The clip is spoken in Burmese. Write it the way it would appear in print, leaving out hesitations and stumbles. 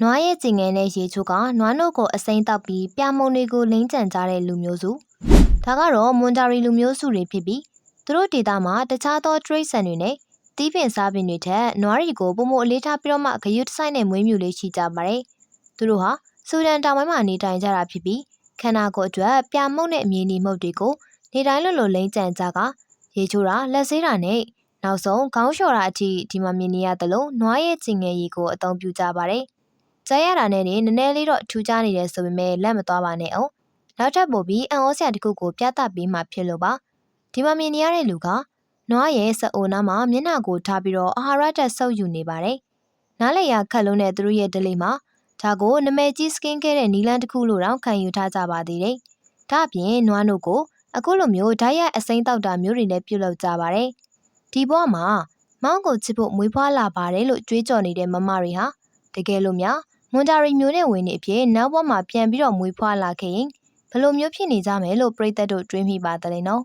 နွားရဲ့ကျင်ငယ်နဲ့ရေချိုးကနွားနို့ကိုအစိမ်းတောက်ပြီးပြာမုံတွေကိုလိမ့်ကျန်ကြတဲ့လူမျိုးစုဒါကတော့မွန်ဂျာရီလူမျိုးစုတွေဖြစ်ပြီးသူတို့ဒေသမှာတခြားသောတရိတ်ဆန်တွေနဲ့တီးပင်စားပင်တွေထက်နွားတွေကိုပုံမအလေးထားပြီးတော့မှဂရုတစိုက်နဲ့မွေးမြူလေးရှိကြပါတယ်သူတို့ဟာဆူဒန်တောင်ပိုင်းမှာနေထိုင်ကြတာဖြစ်ပြီးခန္ဓာကိုယ်အတွက်ပြာမုံနဲ့အမြင့်ဒီမှုတ်တွေကိုနေတိုင်းလိုလိမ့်ကျန်ကြကရေချိုးတာလက်ဆေးတာနဲ့နောက်ဆုံးခေါင်းလျှော်တာအထိဒီမှာမြင်နေရသလိုနွားရဲ့ကျင်ငယ်ရေကိုအသုံးပြုကြပါတယ်ကြားရတာနဲ့နည်းနည်းလေးတော့ထူးခြားနေတယ်ဆိုပေမဲ့လက်မသွားပါနဲ့အောင်နောက်ထပ်ပို့ပြီးအံ့ဩစရာတစ်ခုကိုပြသပေးမှဖြစ်လို့ပါဒီမှာမြင်နေရတဲ့လူကနွားရဲ့စအိုနားမှာမျက်နှာကိုထားပြီးတော့အာဟာရတက်ဆုပ်ယူနေပါတယ်နားလေရခက်လုံးတဲ့သူတို့ရဲ့ဒလိမှာဒါကိုနမဲကြီးစကင်းခဲ့တဲ့နီလန်းတစ်ခုလို့တောင်ခံယူထားကြပါသေးတယ်ဒါအပြင်နွားနို့ကိုအခုလိုမျိုးဓာတ်ရိုက်အစိမ်းတောက်တာမျိုးတွေလည်းပြုလုပ်ကြပါတယ်ဒီဘဝမှာမောင်းကိုချစ်ဖို့မွေးဖွားလာပါတယ်လို့ကြွေးကြော်နေတဲ့မမတွေဟာတကယ်လို့များမွန်ဂျာရီမျိုးနဲ့ဝင်နေအဖြစ်နောက်ဘဝမှာပြန်ပြီးတော့မွေးဖွားလာခဲ့ရင်ဘယ်လိုမျိုးဖြစ်နေကြမယ်လို့ပရိသတ်တို့တွေးမိပါသလဲနော်